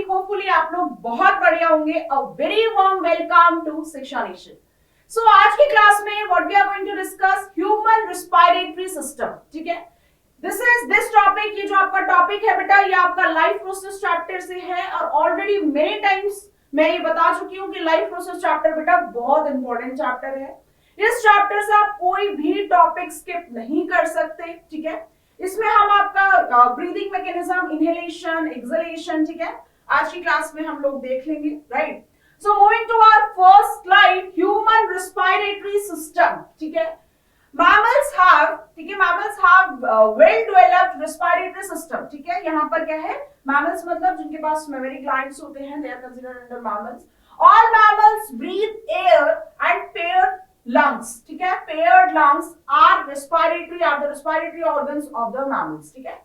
भी होपफुली आप लोग बहुत बढ़िया होंगे। A very warm welcome to Shiksha nation. So आज की क्लास में what we are going to discuss human respiratory system. ठीक है, दिस टॉपिक, ये जो आपका टॉपिक है बेटा, ये आपका लाइफ प्रोसेस चैप्टर से है और ऑलरेडी मेनी टाइम्स मैं ये बता चुकी हूँ कि लाइफ प्रोसेस चैप्टर बेटा बहुत इंपॉर्टेंट चैप्टर है। इस चैप्टर से आप कोई भी टॉपिक स्किप नहीं कर सकते। ठीक है, इसमें हम आपका ब्रीदिंग मैकेनिज्म, इनहेलेशन, एक्सहेलेशन, ठीक है, आज की क्लास में हम लोग देख लेंगे। Right, so moving to our first slide, human respiratory system. ठीक है, mammals have, ठीक है, mammals have well developed respiratory system। ठीक है, यहाँ पर क्या है, mammals मतलब जिनके पास mammary glands होते हैं, they are considered under mammals। all mammals breathe air and paired lungs। ठीक है, paired lungs are the respiratory organs of the mammals। ठीक है,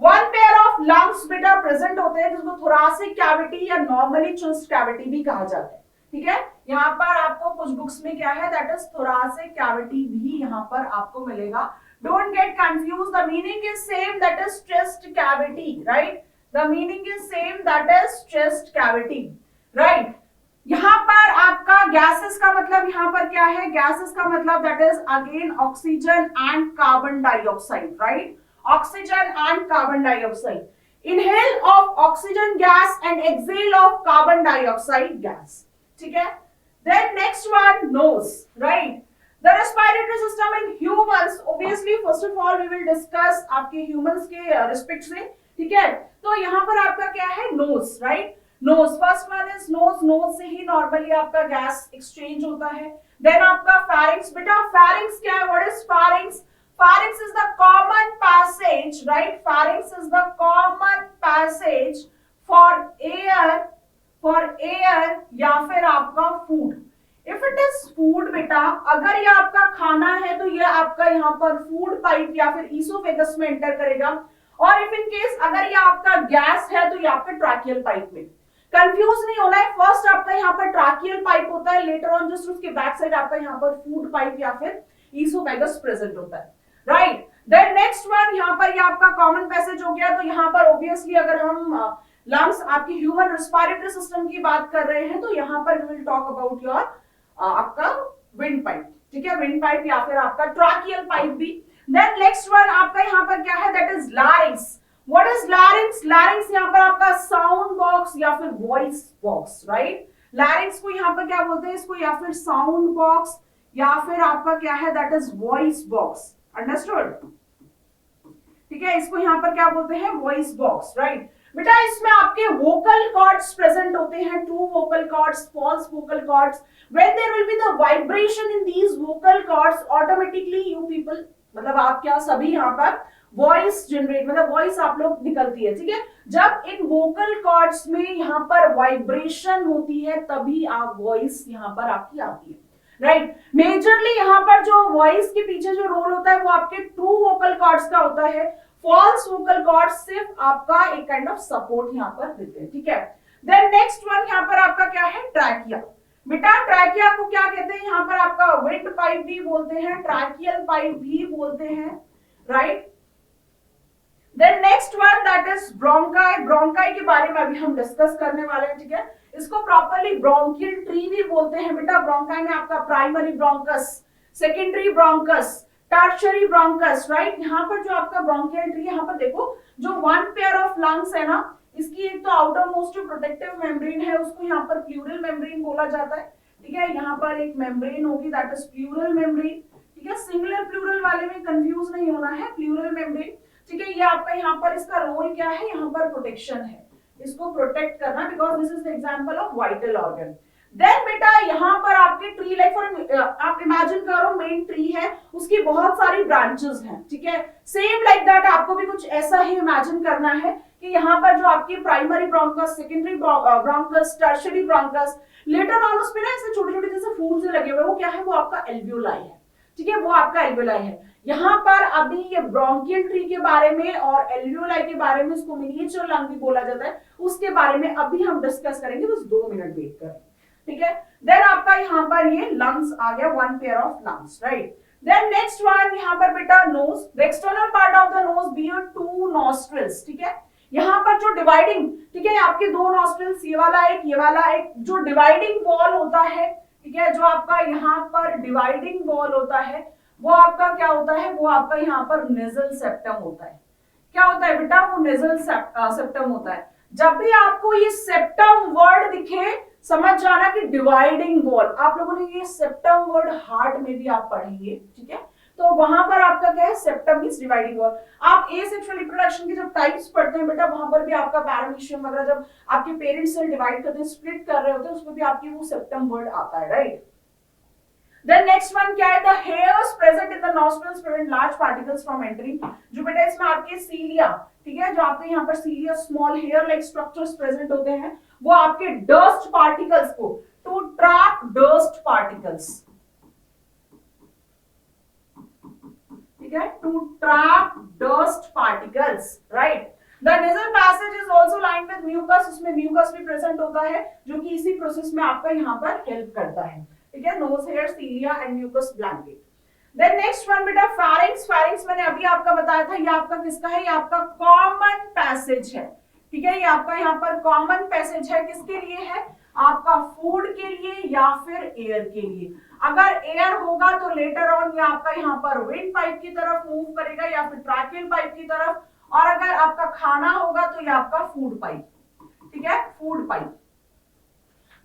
one pair of lungs बेटा प्रेजेंट होते हैं जिसको thoracic cavity या normally chest cavity भी कहा जाता है। ठीक है, यहाँ पर आपको कुछ बुक्स में क्या है, दैट इज thoracic cavity भी यहाँ पर आपको मिलेगा। Don't get confuse, the meaning is same, that is chest cavity। Right, the meaning is same, that is chest cavity। Right, यहाँ पर आपका गैसेस का मतलब यहाँ पर क्या है, गैसेस का मतलब that is again oxygen and carbon dioxide. Right, oxygen and carbon dioxide, inhale of oxygen gas and exhale of carbon dioxide gas. ठीक है, then next one, nose, right? The respiratory system in humans, obviously first of all we will discuss आपके humans के respect से। ठीक है, तो यहाँ पर आपका क्या है, nose, right? nose, first one is nose, nose से ही normally आपका gas exchange होता है। then आपका pharynx, बेटा pharynx क्या है, what is pharynx? pharynx is the common passage, right? pharynx is the common passage for air या फिर आपका food. If it is food बेटा, अगर ये आपका खाना है तो ये आपका यहाँ पर फूड पाइप या फिर ईसोफेगस में एंटर करेगा, और इफ इन केस अगर ये आपका गैस है तो ये आपका ट्रैकियल पाइप में। कंफ्यूज नहीं होना है, फर्स्ट आपका यहाँ पर ट्रैकियल पाइप होता है, लेटर ऑन जस्ट उसके बैक साइड आपका यहाँ पर फूड पाइप या फिर ईसोफेगस प्रेजेंट होता है। राइट, देन नेक्स्ट वन, यहाँ पर ये आपका कॉमन पैसेज हो गया। तो यहाँ पर ऑब्वियसली अगर हम लंग्स, आपकी ह्यूमन रेस्पिरेटरी सिस्टम की बात कर रहे हैं तो यहाँ पर we will talk about your आपका विंड पाइप। ठीक है, विंड पाइप या फिर आपका ट्रैकियल पाइप भी। देन नेक्स्ट वन आपका यहाँ पर क्या है, that is larynx. What is larynx? Larynx यहाँ पर आपका साउंड बॉक्स या फिर वॉइस बॉक्स। राइट, लैरिंक्स को यहाँ पर क्या बोलते हैं, इसको या फिर साउंड बॉक्स या फिर आपका क्या है, that is voice box. Understood? ठीक है, इसको यहाँ पर क्या बोलते हैं, वॉइस बॉक्स। राइट बेटा, इसमें आपके वोकल कॉर्ड्स प्रेजेंट होते हैं, true vocal cords, false vocal cords. When there will be the vibration in these vocal cords, automatically you people, मतलब आप क्या सभी यहाँ पर वॉइस जनरेट, मतलब वॉइस आप लोग निकलती है। ठीक है, जब इन वोकल कॉर्ड्स में यहाँ पर वाइब्रेशन होती है तभी आप वॉइस यहाँ पर आपकी आती है। राइट, मेजरली यहाँ पर जो वॉइस के पीछे जो रोल होता है वो आपके ट्रू वोकल कॉर्ड्स का होता है। फॉल्स वोकल कॉर्ड सिर्फ आपका एक काइंड ऑफ सपोर्ट यहाँ पर देते हैं। ठीक है, देन नेक्स्ट वन यहाँ पर आपका क्या है, ट्रैकिया। बेटा ट्रैकिया को क्या कहते हैं, यहाँ पर आपका विंड पाइप भी बोलते हैं, ट्रैकियल पाइप भी बोलते हैं। Right, then next one that is bronchi. Bronchi के बारे में अभी हम डिस्कस करने वाले हैं। ठीक है, इसको प्रॉपर्ली ब्रोंकियल ट्री भी बोलते हैं। बेटा ब्रोंकाई में आपका primary bronchus, secondary bronchus, tertiary bronchus. Right, यहाँ पर जो आपका ब्रोंकियल ट्री, यहाँ पर देखो जो वन पेयर ऑफ लंग्स है ना, इसकी एक तो आउटर मोस्ट प्रोटेक्टिव मेम्ब्रेन है, उसको यहाँ पर प्लूरल मेम्ब्रेन बोला जाता है। ठीक है, यहाँ पर एक मेम्ब्रेन होगी दैट इज प्लूरल मेम्ब्रेन। ठीक है, सिंगुलर प्लूरल वाले में कंफ्यूज नहीं होना है, प्लूरल मेम्ब्रेन। ठीक है, ये आपका यहाँ पर इसका रोल क्या है, यहाँ पर प्रोटेक्शन है, इसको प्रोटेक्ट करना, because this is the example of vital organ. Then बेटा यहाँ पर आपके ट्री, लाइक फॉर आप इमेजिन करो मेन ट्री है, उसकी बहुत सारी ब्रांचेस हैं। ठीक है, सेम लाइक दैट आपको भी कुछ ऐसा ही इमेजिन करना है कि यहाँ पर जो आपकी primary bronchus, secondary bronchus, tertiary bronchus, later on उसमें ना ऐसे छोटे छोटे जैसे फूल से लगे हुए, वो क्या है, वो आपका एल्वियोलाई है। ठीक है, वो आपका एल्वियोलाई है। यहाँ पर अभी ये ब्रोंकियल ट्री के बारे में और एल्वियोलाई के बारे में, उसको मिनिएचर लंग भी बोला जाता है, उसके बारे में अभी हम डिस्कस करेंगे, बस 2 मिनट वेट करें। ठीक है, देन आपका यहाँ पर ये लंग्स आ गया, one pair of lungs. Right, then next one यहाँ पर बेटा nose. The external part of the nose bear 2 nostrils. ठीक है, यहाँ पर जो डिवाइडिंग, ठीक है, आपके दो नॉस्ट्रल्स, ये वाला एक, ये वाला एक, जो डिवाइडिंग वॉल होता है, ठीक है, जो आपका यहाँ पर डिवाइडिंग वॉल होता है, वो आपका क्या होता है, वो आपका यहाँ पर नेजल सेप्टम होता है। क्या होता है बेटा, वो नेजल सेप्टम होता है। जब भी आपको ये सेप्टम वर्ड दिखे, समझ जाना कि डिवाइडिंग वॉल। आप लोगों ने ये सेप्टम वर्ड हार्ट में भी आप पढ़ेंगे, ठीक है, तो वहां पर आपका क्या है, सेप्टम मींस डिवाइडिंग वॉल। आप एसेक्सुअल रिप्रोडक्शन के जब टाइप्स पढ़ते हैं बेटा, वहां पर भी आपका पैरामीशियम वगैरह, जब आपके पेरेंट्स सेल डिवाइड करते हैं, स्प्लिट कर रहे होते हैं, उसमें भी आपकी वो सेप्टम वर्ड आता है, राइट। Then next one क्या है, the hairs present in the nostrils prevent large particles from entering। जो बेटा इसमें आपके सीलिया, ठीक है, जो आपके यहाँ पर cilia small hair like structures present होते हैं, वो आपके डस्ट पार्टिकल्स को, टू ट्रैप डस्ट पार्टिकल्स, ठीक है, to trap dust particles, right. The nasal passage is also lined with mucus, उसमें म्यूकस भी प्रेजेंट होता है, जो कि इसी प्रोसेस में आपका यहाँ पर हेल्प करता है, ठीक है, nose hair, cilia and mucus blanket. Then next one बेटा फेरिंक्स। फेरिंक्स मैंने अभी आपका बताया था, ये आपका किसका है, ये आपका कॉमन पैसेज है, ठीक है, ये आपका यहाँ पर कॉमन पैसेज है, किसके लिए है, आपका फूड के लिए या फिर एयर के लिए। अगर एयर होगा तो लेटर ऑन ये आपका यहाँ पर विंड पाइप की तरफ मूव करेगा या फिर ट्रैकियल पाइप की तरफ, और अगर आपका खाना होगा तो ये आपका फूड पाइप, ठीक है, फूड पाइप।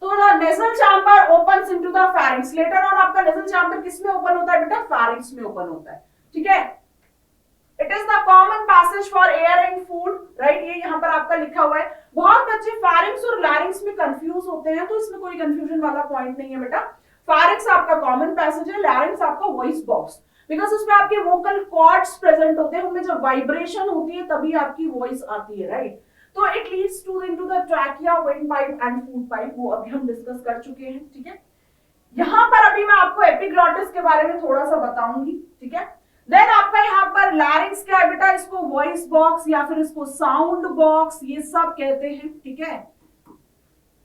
तो the nasal chamber opens into the pharynx. Later on आपका नेजल चैम्बर किस में ओपन होता है बेटा, फेरिंक्स में ओपन होता है, ठीक है। It is the common passage for air and food, right, ये यहाँ पर आपका लिखा हुआ है। बहुत बच्चे फेरिंक्स और लैरिंक्स में कंफ्यूज होते हैं, तो इसमें कोई कंफ्यूजन वाला पॉइंट नहीं है बेटा। फेरिंक्स आपका कॉमन पैसेज है, लैरिंक्स आपका वॉइस बॉक्स, बिकॉज उसमें आपके वोकल कॉर्ड्स प्रेजेंट होते हैं, उनमें जब वाइब्रेशन होती है तभी आपकी वॉइस आती है, राइट। तो it leads to into the trachea, wind pipe and food pipe, वो अभी हम डिस्कस कर चुके हैं, ठीक है। यहाँ पर अभी मैं आपको एपिग्लॉटिस के बारे में थोड़ा सा बताऊंगी, ठीक है। देन आपका यहाँ पर लैरिंक्स क्या है बेटा, इसको वॉइस बॉक्स या फिर इसको साउंड बॉक्स ये सब कहते हैं, ठीक है,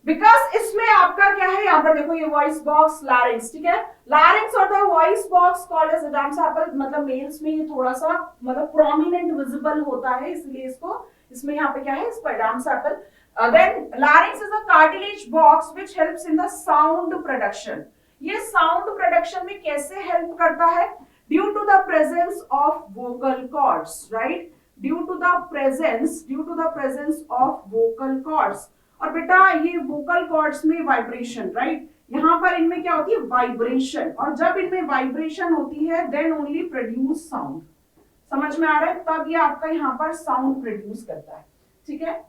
बिकॉज इसमें आपका क्या है, यहाँ पर देखो ये वॉइस बॉक्स, लैरिंक्स, ठीक है। लैरिंक्स और the voice box called as Adam's apple, मतलब मेल्स में ये थोड़ा सा मतलब प्रोमिनेंट विजिबल होता है, इसलिए इसको, इसमें यहाँ पे क्या है, इसको Adam's apple. Then larynx is a cartilage box which helps in the sound production. ये साउंड प्रोडक्शन में कैसे हेल्प करता है, due to the presence of vocal cords, right, due to the presence of vocal cords. और बेटा ये vocal cords में vibration, right, यहाँ पर इनमें क्या होती है, वाइब्रेशन, और जब इनमें वाइब्रेशन होती है देन ओनली प्रोड्यूस साउंड। समझ में आ रहा है, तब ये आपका यहाँ पर साउंड प्रोड्यूस करता है, ठीक है।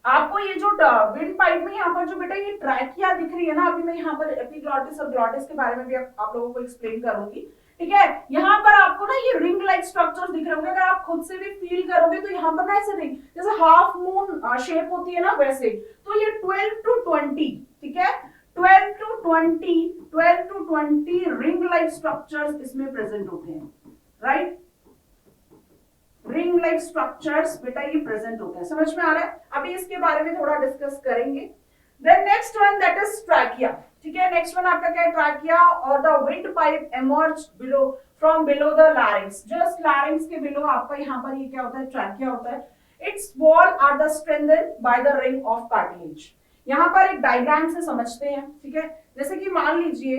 आपको ये जो विंड पाइप में यहाँ पर जो बेटा ये ट्रैकिया दिख रही है ना, अभी मैं यहाँ पर एपिग्लॉटिस और ग्लॉटिस के बारे में भी आप लोगों को एक्सप्लेन करूंगी, ठीक है। यहाँ पर आपको ना ये रिंग लाइक स्ट्रक्चर्स दिख रहे होंगे, अगर आप खुद से भी फील करोगे तो यहाँ पर ना ऐसे रिंग, जैसे हाफ मून शेप होती है ना वैसे, तो ये 12 to 20, ठीक है, 12 to 20 रिंग लाइक स्ट्रक्चर्स इसमें प्रेजेंट होते हैं, राइट, रिंग लाइक स्ट्रक्चर्स बेटा ये प्रेजेंट होते हैं। समझ में आ रहा है, अभी इसके बारे में थोड़ा डिस्कस करेंगे। Then next one that is trachea, ठीक है। नेक्स्ट वन आपका क्या है, ट्रैकिया और the wind pipe emerge below from below the larynx. Just larynx के बिलो आपका यहाँ पर ये क्या होता है, ट्रैकिया होता है। Its wall are the strengthened by the ring of cartilage. यहाँ पर एक डायग्राम से समझते हैं, ठीक है। जैसे कि मान लीजिए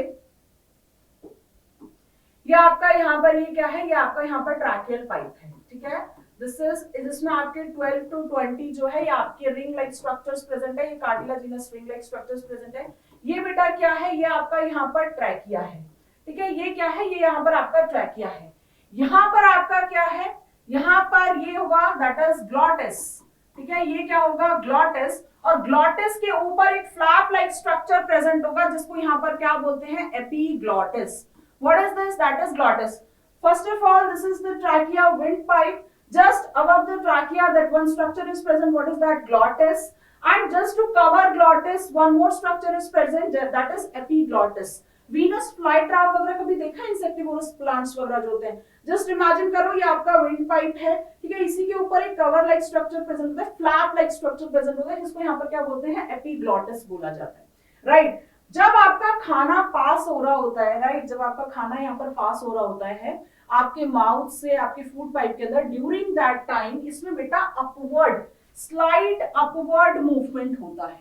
ये आपका यहाँ पर ये क्या है, ये आपका यहाँ पर ट्रैकियल पाइप है, ठीक है। दिस इज, इसमें आपके 12 to 20 जो है ये आपके रिंग लाइक स्ट्रक्चर्स प्रेजेंट है, ये cartilaginous ring like structures present है। ये बेटा क्या है, ये आपका यहाँ पर ट्रैकिया है, ठीक है। ये क्या है, ये यहाँ पर आपका ट्रैकिया है। यहाँ पर आपका क्या है, यहाँ पर ये होगा दैट इज ग्लॉटिस, ठीक है। ये क्या होगा, ग्लॉटिस, और ग्लॉटिस के ऊपर एक फ्लैप लाइक स्ट्रक्चर प्रेजेंट होगा जिसको यहाँ पर क्या बोलते हैं, epiglottis. What is this? That is glottis. First of all, this is the trachea windpipe. Just above the trachea, that one structure is present. What is that? Glottis. And just to cover glottis, one more structure is present. That is epiglottis. Venus flytrap वगैरह कभी देखा, insectivorous plants वगैरह जो होते हैं, just imagine करो ये आपका विंड पाइप है, ठीक है। इसी के ऊपर एक कवर लाइक स्ट्रक्चर प्रेजेंट होता है, फ्लैप लाइक स्ट्रक्चर प्रेजेंट होता है, जिसको यहाँ पर क्या बोलते हैं, एपिग्लॉटिस बोला जाता है, राइट। जब आपका खाना पास हो रहा होता है, राइट, जब आपका खाना यहाँ पर पास हो रहा होता है, आपके माउथ से आपके फूड पाइप के अंदर, ड्यूरिंग दैट टाइम इसमें बेटा अपवर्ड, स्लाइड अपवर्ड मूवमेंट होता है,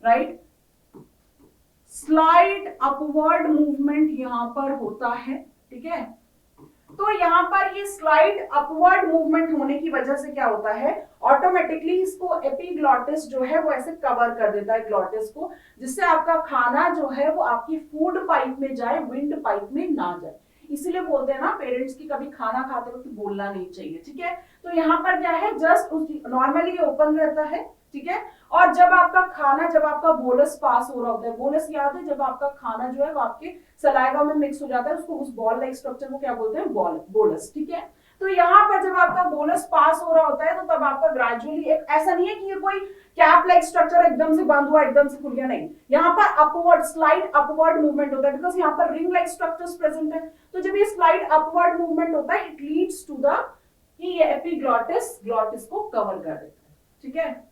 राइट, स्लाइड अपवर्ड मूवमेंट यहां पर होता है, ठीक है। तो यहां पर ये स्लाइड अपवर्ड मूवमेंट होने की वजह से क्या होता है, ऑटोमेटिकली इसको एपिग्लॉटिस जो है वो ऐसे कवर कर देता है ग्लॉटिस को, जिससे आपका खाना जो है वो आपकी फूड पाइप में जाए, विंड पाइप में ना जाए। इसीलिए बोलते हैं ना पेरेंट्स की कभी खाना खाते वक्त बोलना नहीं चाहिए, ठीक है। तो यहाँ पर क्या है, जस्ट नॉर्मली ओपन रहता है, ठीक है। और जब आपका खाना, जब आपका बोलस पास हो रहा होता है, बोलस याद है, जब आपका खाना जो है वो आपके सलाइवा में मिक्स हो जाता है, उसको, उस बॉल लाइक स्ट्रक्चर को क्या बोलते हैं, बोलस, ठीक है। तो यहाँ पर जब आपका बोलस पास हो रहा होता है तो तब आपका ग्रेजुअली, एक ऐसा नहीं है कि ये कोई कैप लाइक स्ट्रक्चर एकदम से बंद हुआ, एकदम से खुल गया, नहीं, यहाँ पर अपवर्ड, स्लाइड अपवर्ड मूवमेंट होता है, बिकॉज यहाँ पर रिंग लाइक स्ट्रक्चर्स प्रेजेंट है। तो जब ये स्लाइड अपवर्ड मूवमेंट होता है, इट लीड्स टू द, कि ये एपिग्लॉटिस ग्लॉटिस को कवर कर देता है, ठीक है।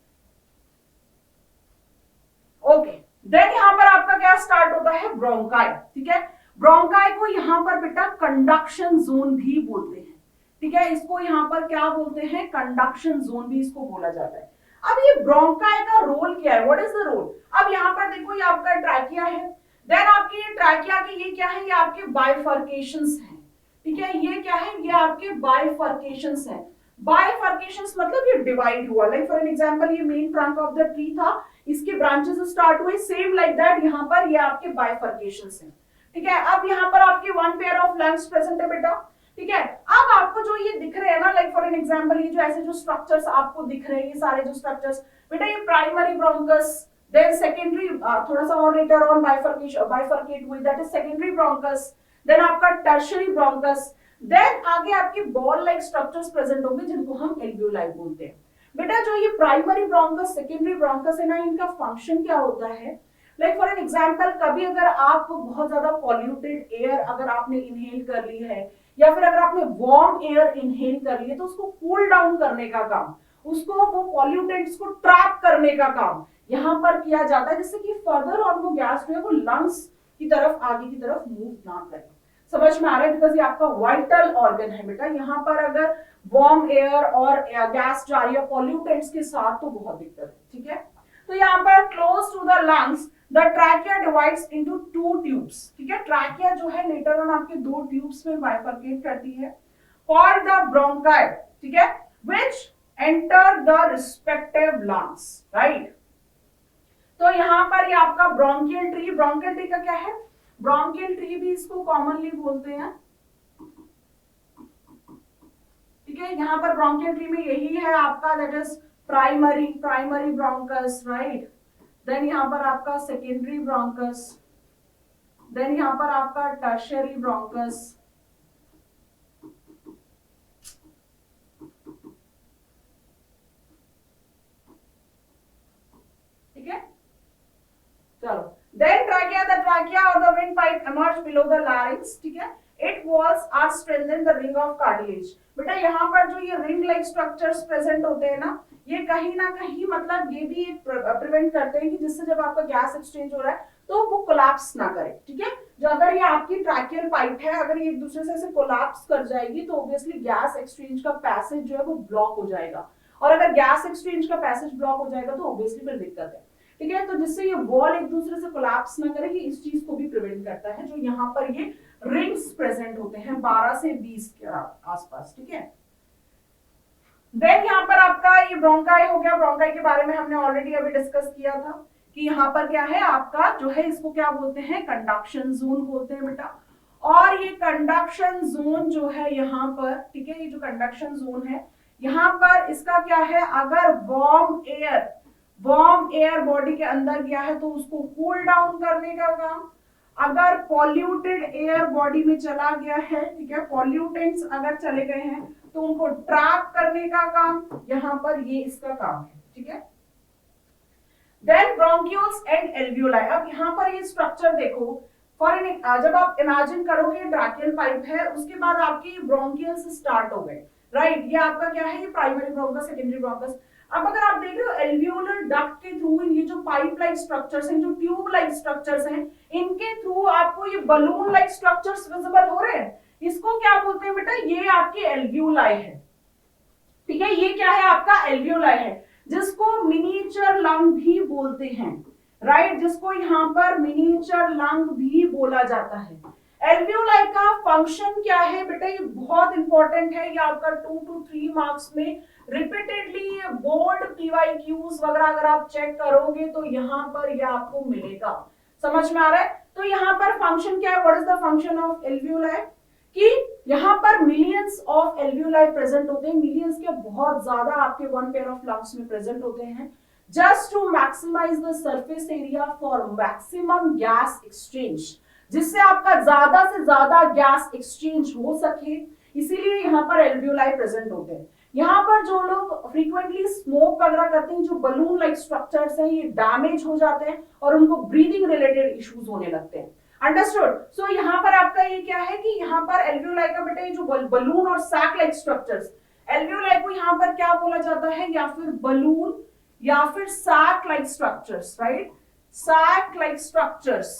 ओके, देन यहां पर आपका क्या स्टार्ट होता है, ब्रोंकाई, ठीक है। ब्रोंकाई को यहां पर बेटा कंडक्शन जोन भी बोलते हैं, ठीक है। इसको यहां पर क्या बोलते हैं, कंडक्शन जोन भी इसको बोला जाता है। अब ये ब्रोंकाई का रोल क्या है, व्हाट इज द रोल। अब यहां पर देखो, ये आपका ट्रैकिया है, देन आपकी ये ट्रैकिया के ये क्या है, ये आपके बाइफर्केशंस हैं, ठीक है। ये क्या है, ये आपके बाइफर्केशंस हैं। बाइफर्केशंस मतलब ये डिवाइड हुआ, लाइक फॉर एन एग्जांपल ये main trunk of the tree था, इसके ब्रांचेस स्टार्ट हुए, सेम लाइक दैट यहाँ पर ये आपके बाइफर्केशंस हैं, ठीक है। अब यहाँ पर आपके one pair of lungs present है बेटा, ठीक है। अब आपको जो ये दिख रहे हैं ना, लाइक फॉर एन एग्जांपल ये जो ऐसे जो स्ट्रक्चर्स आपको दिख रहे हैं, ये सारे जो स्ट्रक्चर्स बेटा, ये प्राइमरी ब्रोंकस, देन सेकेंडरी, थोड़ा सा और लेटर ऑन बाइफर्केट हुई, that is secondary bronchus, then आपका टर्शियरी ब्रोंकस, देन आगे आपके बॉल लाइक स्ट्रक्चर्स प्रेजेंट होंगे जिनको हम एल्वियोलाई बोलते हैं। बेटा जो ये प्राइमरी ब्रोंकस, सेकेंडरी ब्रोंकस है ना, इनका फंक्शन क्या होता है, लाइक फॉर एन एग्जांपल, कभी अगर आप बहुत ज्यादा पॉल्यूटेड एयर अगर आपने इनहेल कर ली है, या फिर अगर आपने वार्म एयर इनहेल कर ली है, तो उसको कूल डाउन करने का काम, उसको वो पॉल्यूटेंट्स को ट्रैप करने का काम यहाँ पर किया जाता है, जिससे कि फर्दर ऑन वो गैस जो है वो लंग्स की तरफ, आगे की तरफ मूव ना करे। समझ में आ रहा है, बिकॉज ये आपका वाइटल ऑर्गन है बेटा, यहाँ पर अगर वार्म एयर और गैस जा रही है पॉल्यूटेंट्स के साथ तो बहुत दिक्कत है, ठीक है। तो यहाँ पर close to the lungs the trachea divides into two tubes, ठीक है। ट्रैकिया जो है लेटर ऑन आपके दो ट्यूब्स में बाइफरकेट करती है, कॉल्ड द ब्रोंकाई, ठीक है, which enter the respective lungs, right. तो यहाँ पर ये आपका ब्रोंकियल ट्री, ब्रोंकियल ट्री का क्या है, ब्रोंकियल ट्री भी इसको कॉमनली बोलते हैं, ठीक है। यहाँ पर ब्रोंकियल ट्री में यही है आपका, that is primary bronchus, right. Then यहाँ पर आपका सेकेंडरी ब्रोंकस, देन यहाँ पर आपका टर्शियरी ब्रोंकस, ठीक है। चलो, then trachea, the trachea or the windpipe emerge below the larynx, ठीक है। Its walls are strengthened the ring of cartilage। बेटा यहाँ पर जो ये रिंग लाइक स्ट्रक्चर्स प्रेजेंट होते हैं ना, ये कहीं ना कहीं मतलब ये भी प्रिवेंट करते हैं कि जिससे जब आपका गैस एक्सचेंज हो रहा है तो वो कोलैप्स ना करे, ठीक है। जो अगर ये आपकी ट्रैकियल पाइप है, अगर ये एक दूसरे से ऐसे कोलैप्स कर जाएगी तो ऑब्वियसली गैस एक्सचेंज का पैसेज जो है वो ब्लॉक हो जाएगा, और अगर गैस एक्सचेंज का पैसेज ब्लॉक हो जाएगा तो ऑब्वियसली फिर दिक्कत है, ठीक है। तो जिससे ये वॉल एक दूसरे से कोलैप्स ना करे, ये इस चीज को भी प्रिवेंट करता है। जो यहाँ पर ये रिंग्स प्रेजेंट होते हैं 12 से 20 के आसपास, ठीक है। देन यहाँ पर आपका ये ब्रोंकाई हो गया, ब्रोंकाई के बारे में हमने ऑलरेडी अभी डिस्कस किया था कि यहाँ पर क्या है आपका जो है, इसको क्या बोलते हैं, कंडक्शन जोन बोलते हैं बेटा। और ये कंडक्शन जोन जो है यहाँ पर, ठीक है, ये जो कंडक्शन जोन है यहाँ पर इसका क्या है, अगर वार्म एयर बॉडी के अंदर गया है तो उसको कूल डाउन करने का काम, अगर पॉल्यूटेड एयर बॉडी में चला गया है, ठीक है, पॉल्यूटेंट्स अगर चले गए हैं तो उनको ट्रैप करने का काम, यहाँ पर ये इसका काम है, ठीक है। Then bronchioles and alveoli. अब यहाँ पर ये स्ट्रक्चर देखो, फॉर एन जब आप इमेजिन करोगे ट्रैकियल पाइप है, उसके बाद आपकी ब्रोंकियल्स स्टार्ट हो गए, राइट। ये आपका क्या है, ये प्राइमरी ब्रोंकस, सेकेंडरी ब्रोंकस। अब अगर आप देख रहे हो एल्वियोलर डक्ट के थ्रू ये जो पाइप लाइक स्ट्रक्चर्स हैं, जो ट्यूब लाइक स्ट्रक्चर्स हैं, इनके थ्रू आपको ये बलून लाइक स्ट्रक्चर्स विजिबल हो रहे हैं। इसको क्या बोलते हैं बेटा, ये आपके एल्वियोलाई है, ठीक है, ये क्या है आपका एल्वियोलाई है, जिसको मिनिएचर लंग भी बोलते हैं, राइट, जिसको यहाँ पर मिनिएचर लंग भी बोला जाता है। एल्वियोलाई का फंक्शन क्या है बेटा, ये बहुत इंपॉर्टेंट है, ये आपका 2 to 3 मार्क्स में रिपीटेडली बोर्ड पीवाईक्यूज वगैरह अगर आप चेक करोगे तो यहाँ पर ये आपको मिलेगा, समझ में आ रहा है। तो यहाँ पर फंक्शन क्या है, what is the function of alveoli, कि यहाँ पर मिलियंस ऑफ एल्वियोलाई प्रेजेंट होते हैं, मिलियंस के बहुत ज्यादा आपके वन पेयर ऑफ लंग्स में प्रेजेंट होते हैं, just to maximize the surface area for maximum gas exchange, जिससे आपका ज्यादा से ज्यादा गैस एक्सचेंज हो सके, इसीलिए यहाँ पर एल्वियोलाई प्रेजेंट होते हैं। यहाँ पर जो लोग फ्रीक्वेंटली स्मोक वगैरह करते हैं, जो बलून लाइक स्ट्रक्चर्स हैं, ये डैमेज हो जाते हैं और उनको ब्रीदिंग रिलेटेड इश्यूज होने लगते हैं, अंडरस्टूड। सो यहाँ पर आपका ये क्या है कि यहाँ पर एल्वियोलाई का बेटा ये जो बलून और सैक लाइक स्ट्रक्चर्स, एल्वियोलाई को यहाँ पर क्या बोला जाता है, या फिर बलून या फिर sac like structures, right, sac like structures,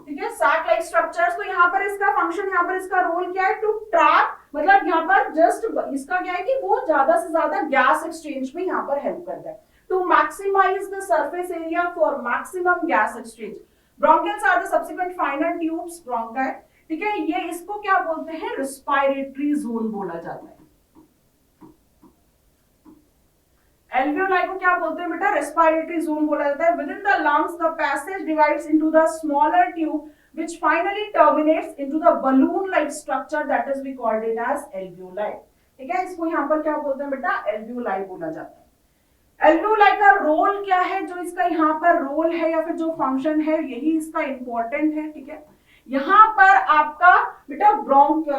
ठीक है, सैक लाइक स्ट्रक्चर्स। तो यहाँ पर इसका फंक्शन, यहाँ पर इसका रोल क्या है, टू ट्रैप, मतलब यहाँ पर जस्ट इसका क्या है कि वो ज्यादा से ज्यादा गैस एक्सचेंज में यहाँ पर हेल्प करता है, to maximize the surface area for maximum gas exchange. Bronchioles are the subsequent finer tubes bronchi, ठीक है, ये इसको क्या बोलते हैं, रेस्पिरेटरी जोन बोला जाता है। एल्वियोलाई को क्या बोलते हैं बेटा, रेस्पिरेटरी जोन बोला जाता है। Within the lungs, the passage divides into the smaller tube, which finally terminates into the balloon-like structure that is we called it as alveoli, ठीक है, इसको यहाँ पर क्या बोलते हैं बेटा, एल्वियोलाई बोला जाता है। एल्वियोलाई का रोल क्या है, जो इसका यहाँ पर रोल है या फिर जो फंक्शन है, यही इसका इंपॉर्टेंट है, ठीक है। यहाँ पर आपका बेटा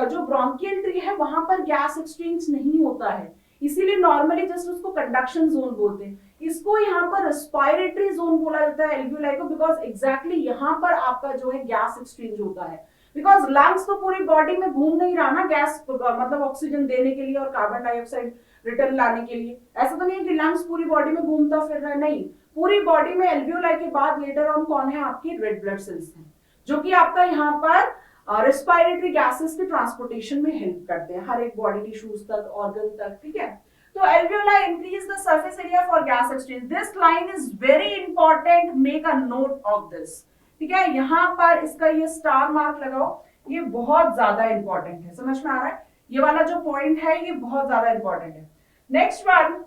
जो ब्रोंकियल ट्री है वहां पर गैस एक्सचेंज नहीं होता है, इसीलिए नॉर्मली जस्ट उसको कंडक्शन जोन बोलते हैं। इसको यहाँ पर रेस्पिरेटरी जोन बोला जाता है एल्वियोलाई को, बिकॉज एग्जैक्टली यहाँ पर आपका जो है गैस एक्सचेंज होता है, बिकॉज लंग्स तो पूरी बॉडी में घूम नहीं रहा ना गैस, मतलब ऑक्सीजन देने के लिए और कार्बन डाइऑक्साइड रिटर्न लाने के लिए, ऐसा तो नहीं है कि लंग्स पूरी बॉडी में घूमता फिर रहा है, नहीं, पूरी बॉडी में एल्वियोलाई के बाद लेटर ऑन कौन है, आपकी रेड ब्लड सेल्स हैं, जो कि आपका यहाँ पर रेस्पिरेटरी गैसेस के ट्रांसपोर्टेशन में हेल्प करते हैं, हर एक बॉडी टिश्यूज तक, ऑर्गन तक, ठीक है। तो alveoli increase the surface area for gas exchange, this line is very important, make a note of this, ठीक है, यहाँ पर इसका ये स्टार मार्क लगाओ, ये बहुत ज्यादा इंपॉर्टेंट है, समझ में आ रहा है, ये वाला जो पॉइंट है ये बहुत ज्यादा इंपॉर्टेंट है। Next one,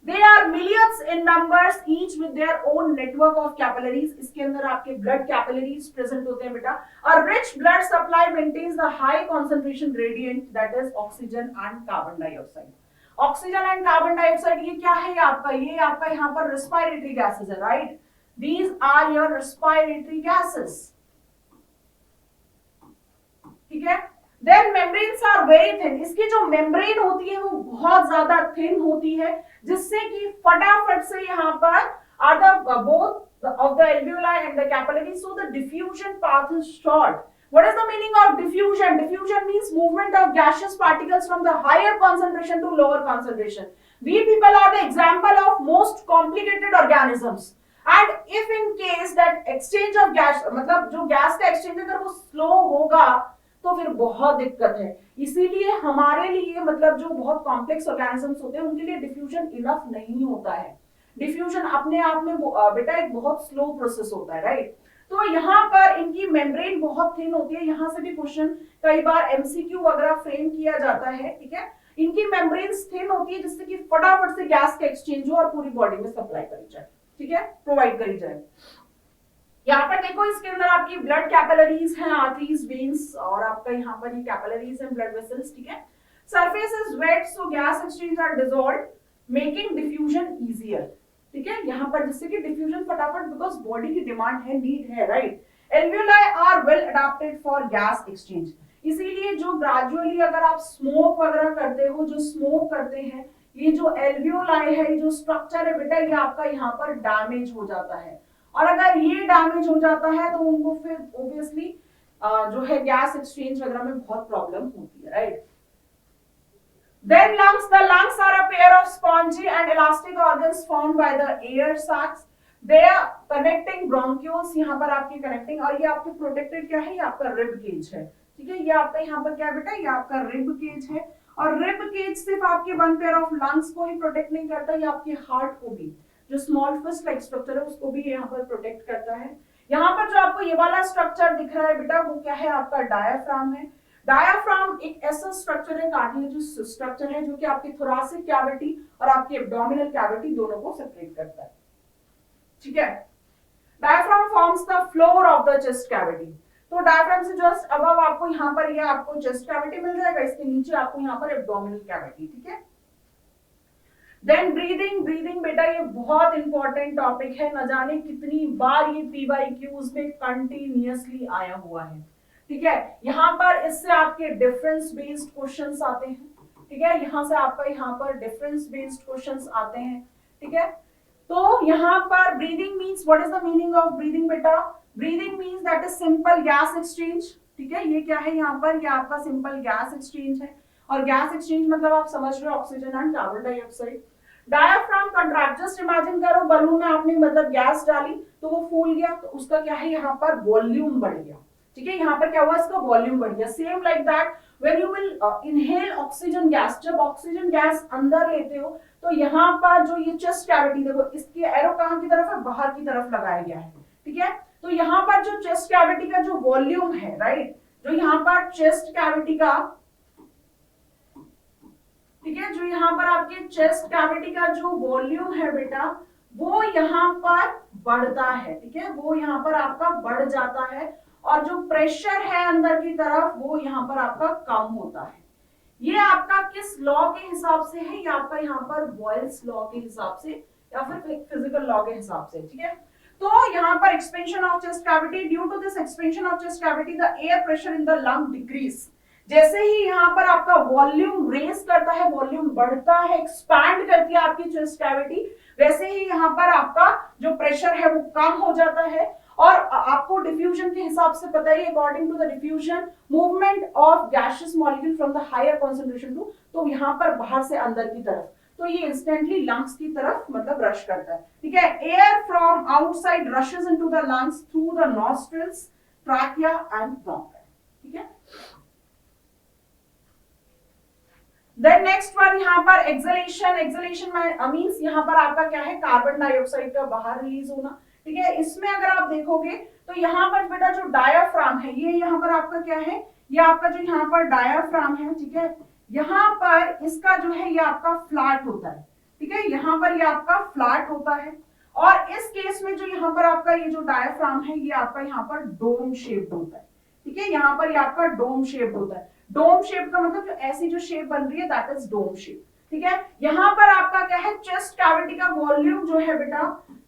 they are millions in numbers each with their own network of capillaries, इसके अंदर आपके blood capillaries present होते हैं बेटा। A rich blood supply maintains the high concentration gradient, that is oxygen and carbon dioxide. Oxygen and carbon dioxide ये क्या है, ये आपका यहाँ पर रेस्पिरेटरी गैसेस है, right, these are your respiratory gases, ठीक है। Then membranes are very thin, इसकी जो मेम्ब्रेन होती है वो बहुत ज्यादा थिन होती है, जिससे कि फटाफट से यहाँ पर are the both of the alveoli and the capillary, so the diffusion path is short. What is the meaning of diffusion? Diffusion means movement of gaseous particles from the higher concentration to lower concentration. We people are the example of most complicated organisms. And if in case that exchange of gas, मतलब जो gas का exchange अगर वो slow होगा तो फिर बहुत दिक्कत है, इसीलिए हमारे लिए मतलब जो बहुत कॉम्प्लेक्स ऑर्गेनिजम्स होते हैं उनके लिए डिफ्यूजन इनफ नहीं होता है। डिफ्यूजन अपने आप में बेटा एक बहुत स्लो प्रोसेस होता है, राइट। तो यहाँ पर इनकी मेम्ब्रेन बहुत थिन होती है, यहाँ से भी क्वेश्चन कई बार एमसीक्यू वगैरह फ्रेम किया जाता है, ठीक है। इनकी मेम्ब्रेन थिन होती है जिससे कि फटाफट से गैस का एक्सचेंज हो और पूरी बॉडी में सप्लाई करी जाए, ठीक है, प्रोवाइड करी जाए। यहाँ पर देखो इसके अंदर आपकी ब्लड कैपिलरीज हैं, आर्टरीज, वेन्स, और आपका यहाँ पर ये कैपिलरीज हैं, ब्लड वेसल्स, ठीक है। Surface is wet so gas exchange are dissolved making diffusion easier, ठीक है, यहाँ पर जिससे कि डिफ्यूजन फटाफट, बिकॉज बॉडी की डिमांड है, नीड है, right. Alveoli are well adapted for gas exchange, इसीलिए जो ग्रेजुअली अगर आप स्मोक वगैरह करते हो, जो स्मोक करते हैं, ये जो एल्वियोलाई है, ये जो स्ट्रक्चर है बेटा, ये आपका यहाँ पर डैमेज हो जाता है, और अगर ये डैमेज हो जाता है तो उनको फिर ऑब्वियसली जो है गैस एक्सचेंज वगैरह में बहुत प्रॉब्लम होती है, right. Then lungs, the lungs are a pair of spongy and elastic organs formed by the air sacs. They are connecting bronchioles, यहाँ पर आपकी कनेक्टिंग, और ये आपके प्रोटेक्टेड क्या है, ये आपका रिब केज है, ठीक है। ये आपका यहाँ पर क्या है बेटा, ये आपका रिब केज है। और रिब केज सिर्फ आपके वन पेयर ऑफ लंग्स को ही प्रोटेक्ट नहीं करता, ये आपके हार्ट को भी, जो स्मॉल फिस्ट लाइक स्ट्रक्चर है उसको भी यहाँ पर प्रोटेक्ट करता है। यहाँ पर जो आपको ये वाला स्ट्रक्चर दिख रहा है बेटा, वो क्या है, आपका डायाफ्राम है। डायाफ्राम एक ऐसा स्ट्रक्चर है, कार्टिलेजियस स्ट्रक्चर है, जो कि आपकी थोरासिक कैविटी और आपकी एब्डोमिनल कैविटी दोनों को सेपरेट करता है, ठीक है। Diaphragm forms the floor of the chest cavity. तो डायफ्राम से जस्ट अबव आपको यहाँ पर ये आपको चेस्ट कैविटी मिल जाएगा, इसके नीचे आपको यहाँ पर एब्डोमिनल कैविटी, ठीक है। देन ब्रीदिंग, ब्रीदिंग बेटा ये बहुत इंपॉर्टेंट टॉपिक है, न जाने कितनी बार ये पीवाईक्यूज में कंटिन्यूअसली आया हुआ है, ठीक है। यहाँ पर इससे आपके डिफरेंस बेस्ड क्वेश्चंस आते हैं, ठीक है। यहाँ से आपका यहाँ पर डिफरेंस बेस्ड क्वेश्चंस आते हैं, ठीक है। तो यहाँ पर breathing means, what is the meaning of breathing बेटा, breathing means that is simple gas exchange, ठीक है। ये क्या है यहाँ पर, ये आपका सिंपल गैस एक्सचेंज है, और गैस एक्सचेंज मतलब आप समझ रहे हो oxygen and carbon dioxide. Diaphragm contract, just imagine करो बलून में आपने मतलब गैस डाली तो वो फूल गया, तो उसका क्या है यहाँ पर वॉल्यूम बढ़ गया, ठीक है। यहाँ पर क्या हुआ, इसका वॉल्यूम बढ़ गया। Same like that when you will inhale oxygen gas, जब ऑक्सीजन गैस अंदर लेते हो तो यहाँ पर जो ये चेस्ट कैविटी, देखो इसकी एरो कहाँ की तरफ है, बाहर की तरफ लगाया गया है, ठीक है। तो यहाँ पर जो चेस्ट कैविटी का जो वॉल्यूम है, राइट, जो यहाँ पर चेस्ट कैविटी का, ठीक है, जो यहाँ पर आपके चेस्ट कैविटी का जो वॉल्यूम है बेटा, वो यहाँ पर बढ़ता है, ठीक है, वो यहाँ पर आपका बढ़ जाता है, और जो प्रेशर है अंदर की तरफ वो यहाँ पर आपका कम होता है। ये आपका किस लॉ के हिसाब से है, ये आपका यहाँ पर बॉयल्स लॉ के हिसाब से या फिर फिजिकल लॉ के हिसाब से, ठीक है। तो यहाँ पर expansion of chest cavity, due to this expansion of chest cavity the air pressure in the lung decrease. जैसे ही यहाँ पर आपका वॉल्यूम रेस करता है, वॉल्यूम बढ़ता है, एक्सपैंड करती है आपकी चेस्ट कैविटी, वैसे ही यहाँ पर आपका जो प्रेशर है वो कम हो जाता है। और आपको डिफ्यूजन के हिसाब से पता है, according to the diffusion movement of gaseous molecule from the higher concentration to, तो यहाँ पर बाहर से अंदर की तरफ, तो ये इंस्टेंटली लंग्स की तरफ मतलब रश करता है, ठीक है। Air from outside rashes into the lungs through the nostrils, trachea and bronchi, ठीक है। देन नेक्स्ट वन यहाँ पर एक्सलेशन, एक्सलेशन मींस यहाँ पर आपका क्या है, कार्बन डाइऑक्साइड का बाहर रिलीज होना, ठीक है। इसमें अगर आप देखोगे तो यहाँ पर बेटा जो डायाफ्राम है, ये यहाँ पर आपका क्या है, ये आपका जो यहाँ पर डायाफ्राम है, ठीक है, यहाँ पर इसका जो है ये आपका फ्लैट होता है, ठीक है, यहाँ पर ये आपका फ्लैट होता है। और इस केस में जो यहाँ पर आपका ये जो डायाफ्राम है, ये आपका यहाँ पर डोम शेप्ड होता है, ठीक है, यहाँ पर ये आपका डोम शेप्ड होता है। डोम शेप का मतलब जो ऐसी जो शेप बन रही है दैट इज डोम शेप, ठीक है। यहाँ पर आपका क्या है, चेस्ट कैविटी का वॉल्यूम जो है बेटा,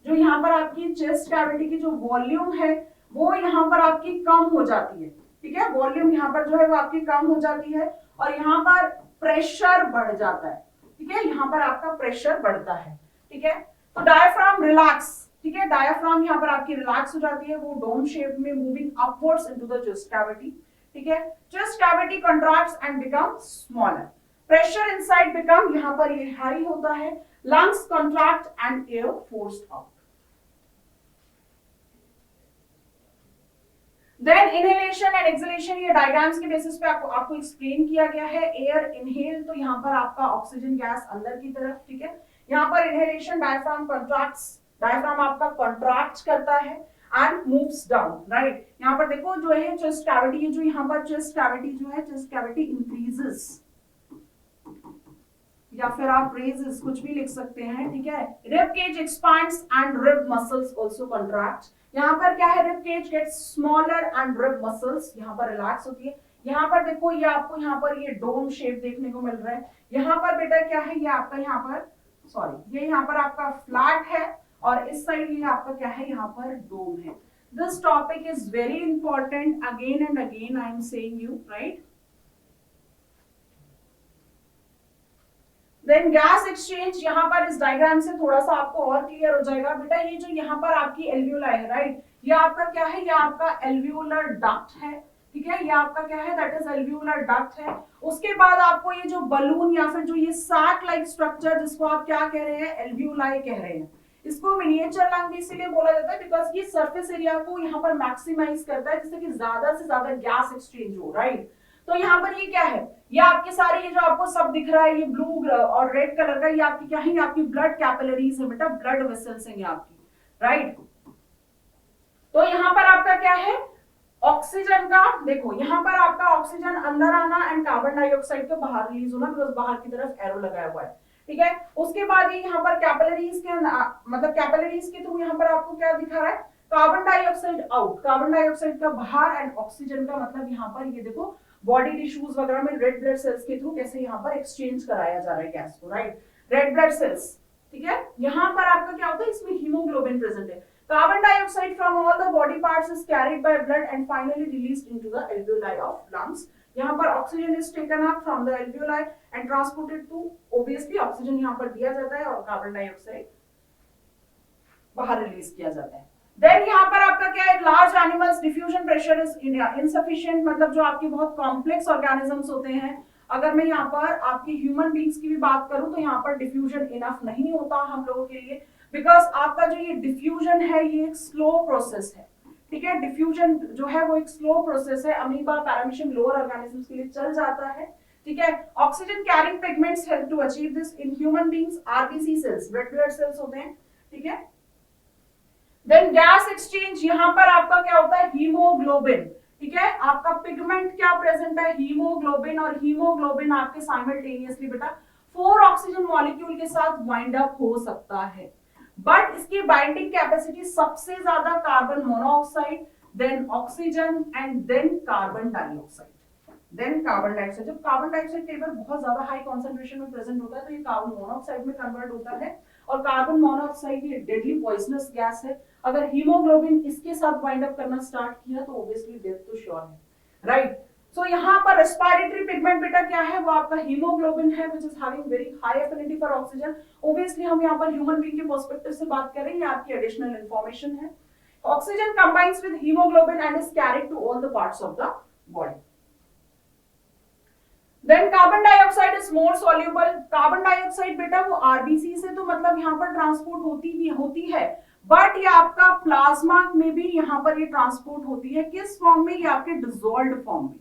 जो यहाँ पर आपकी चेस्ट कैविटी की जो वॉल्यूम है वो यहाँ पर आपकी कम हो जाती है, ठीक है, वॉल्यूम यहाँ पर जो है वो आपकी कम हो जाती है, और यहाँ पर प्रेशर बढ़ जाता है, ठीक है, यहाँ पर आपका प्रेशर बढ़ता है, ठीक है। तो डायफ्राम रिलैक्स, ठीक है, डायफ्राम यहाँ पर आपकी रिलैक्स हो जाती है, वो डोम शेप में moving upwards into the chest cavity, ठीक है। Chest cavity contracts and become smaller, pressure inside become यहाँ पर ये हाई होता है, lungs contract and air forced out. Then inhalation and exhalation, ये डायग्राम्स के बेसिस पे आपको एक्सप्लेन किया गया है। एयर इनहेल तो यहाँ पर आपका ऑक्सीजन गैस अंदर की तरफ, ठीक है। यहाँ पर इनहेलेशन डायफ्राम कंट्रैक्ट्स, डायफ्राम आपका कंट्रैक्ट करता है एंड मूव्स डाउन, राइट। यहाँ पर देखो जो है चेस्ट कैविटी, जो यहाँ पर चेस्ट कैविटी जो है, चेस्ट कैविटी इंक्रीजेस, या फिर आप रेजेस कुछ भी लिख सकते हैं, ठीक है। Rib cage expands and rib muscles also contract. यहाँ पर क्या है, rib cage gets smaller and rib muscles यहाँ पर रिलैक्स होती है। यहाँ पर देखो ये आपको यहाँ पर ये डोम शेप देखने को मिल रहा है। यहाँ पर बेटा क्या है, ये आपका यहाँ पर सॉरी ये यहाँ पर आपका फ्लैट है, और इस साइड ये आपका क्या है, यहाँ पर डोम है। This topic is very important, again and again I am saying you, right. Then gas exchange, यहाँ पर इस डायग्राम से थोड़ा सा आपको और क्लियर हो जाएगा बेटा। ये जो यहाँ पर आपकी एल्वियोलाई है, राइट, ये आपका क्या है, ये आपका एल्वियोलर डक्ट है, ठीक है, ये आपका क्या है, दैट इज एल्वियोलर डक्ट है। उसके बाद आपको ये जो बलून या फिर जो ये सैक लाइक स्ट्रक्चर जिसको आप क्या कह रहे हैं, एल्वियोलाई कह रहे हैं, इसको मिनिएचर लंग भी इसीलिए बोला जाता है बिकॉज ये सरफेस एरिया को यहाँ पर मैक्सिमाइज करता है जिससे कि ज्यादा से ज्यादा गैस एक्सचेंज हो, राइट। तो यहाँ पर ये क्या है, ये आपके सारे ये जो आपको सब दिख रहा है ये ब्लू और रेड कलर का, ये आपकी क्या है, ये आपकी ब्लड कैपिलरीज है बेटा, ब्लड वेसल्स हैं ये आपकी, राइट। तो यहाँ पर आपका क्या है, ऑक्सीजन का, देखो यहाँ पर आपका ऑक्सीजन अंदर आना एंड कार्बन डाइऑक्साइड का बाहर रिलीज होना, बिकॉज बाहर की तरफ एरो लगाया हुआ है, ठीक है। उसके बाद ये यहाँ पर कैपिलरीज के मतलब कैपिलरीज के थ्रू यहाँ पर आपको क्या दिखा रहा है, carbon dioxide out, carbon dioxide का बाहर एंड ऑक्सीजन का, मतलब यहाँ पर ये देखो बॉडी टिश्यूज वगैरह में रेड ब्लड सेल्स के थ्रू कैसे यहाँ पर एक्सचेंज कराया जा रहा है गैस को, राइट। रेड ब्लड सेल्स, ठीक है। यहाँ पर आपका क्या होता है, इसमें हीमोग्लोबिन प्रेजेंट है। Carbon dioxide from all the body parts is carried by blood and finally released into the alveoli of lungs. यहाँ पर oxygen is taken up from the alveoli and transported to, obviously oxygen यहाँ पर दिया जाता है और carbon dioxide बाहर release किया जाता है। Then यहाँ पर आपका क्या है, large animals diffusion pressure is insufficient, मतलब जो आपके बहुत complex organisms होते हैं, अगर मैं यहाँ पर आपकी ह्यूमन बींग्स की भी बात करूं तो यहाँ पर डिफ्यूजन इनफ नहीं होता हम लोगों के लिए, बिकॉज आपका जो ये डिफ्यूजन है ये एक स्लो प्रोसेस है, ठीक है। डिफ्यूजन जो है वो एक स्लो प्रोसेस है, अमीबा पैरामीशियम लोअर ऑर्गेनिजम्स के लिए चल जाता है, ठीक है। Oxygen carrying pigments help to achieve this in human beings, RBC cells, red blood cells होते हैं, ठीक है। देन गैस एक्सचेंज, यहाँ पर आपका क्या होता है, हीमोग्लोबिन, ठीक है। आपका पिगमेंट क्या प्रेजेंट है, हीमोग्लोबिन, और हीमोग्लोबिन आपके साइमल्टेनियसली बेटा 4 ऑक्सीजन मॉलिक्यूल के साथ वाइंड अप हो सकता है, बट इसकी बाइंडिंग कैपेसिटी सबसे ज्यादा carbon monoxide, then oxygen and then carbon dioxide, then carbon dioxide. जब कार्बन डाइऑक्साइड टेबल बहुत ज्यादा हाई कॉन्सेंट्रेशन में प्रेजेंट होता है तो ये कार्बन मोनोऑक्साइड में कन्वर्ट होता है, और कार्बन मोनोऑक्साइड ये डेडली पॉइजनस गैस है, अगर हीमोग्लोबिन इसके साथ बाइंड अप करना स्टार्ट किया तो ऑब्वियसली डेथ तो श्योर है, राइट। सो यहाँ पर रेस्पिरेटरी पिगमेंट बेटा क्या है, वो आपका हीमोग्लोबिन है which is having very high affinity for oxygen. Obviously हम यहाँ पर ह्यूमन बीइंग के पर्सपेक्टिव से बात कर रहे हैं, ये आपकी एडिशनल इंफॉर्मेशन है। Oxygen combines with haemoglobin and is carried to all the parts of the body. Then carbon dioxide is more soluble, carbon dioxide बेटा वो आरबीसी से तो मतलब यहाँ पर ट्रांसपोर्ट होती है, बट ये आपका प्लाज्मा में भी यहाँ पर ये ट्रांसपोर्ट होती है, किस फॉर्म में, ये आपके डिसॉल्व्ड फॉर्म में,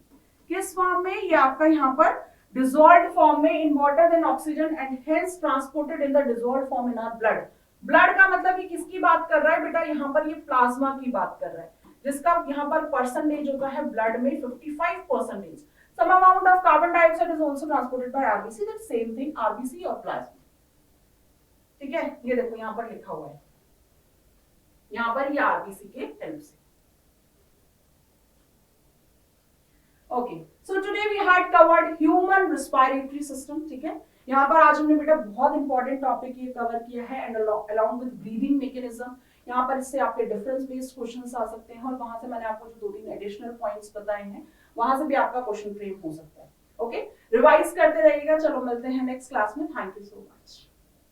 किस फॉर्म में, ये आपका यहाँ पर डिसॉल्व्ड फॉर्म में in water then oxygen and hence transported in the dissolved form in our blood. Blood का मतलब ये किसकी बात कर रहा है बेटा, यहाँ पर ये प्लाज्मा की बात कर रहा है, जिसका यहाँ पर परसेंटेज होता है ब्लड में 55%। Some amount of carbon dioxide is also transported by RBC, that same thing, RBC और plasma, ठीक है। ये देखो यहाँ पर लिखा हुआ है, यहाँ पर ये RBC के हेल्प से। Okay, so today we had covered human respiratory system, ठीक है। यहाँ पर आज हमने बेटा बहुत इंपॉर्टेंट टॉपिक ये कवर किया है, and along with breathing mechanism, यहाँ पर इससे आपके डिफरेंस बेस्ड क्वेश्चंस आ सकते हैं, और वहां से मैंने आपको जो 2-3 एडिशनल पॉइंट्स बताए हैं वहां से भी आपका क्वेश्चन फ्रेम हो सकता है। ओके, रिवाइज करते रहिएगा। चलो मिलते हैं नेक्स्ट क्लास में। Thank you so much.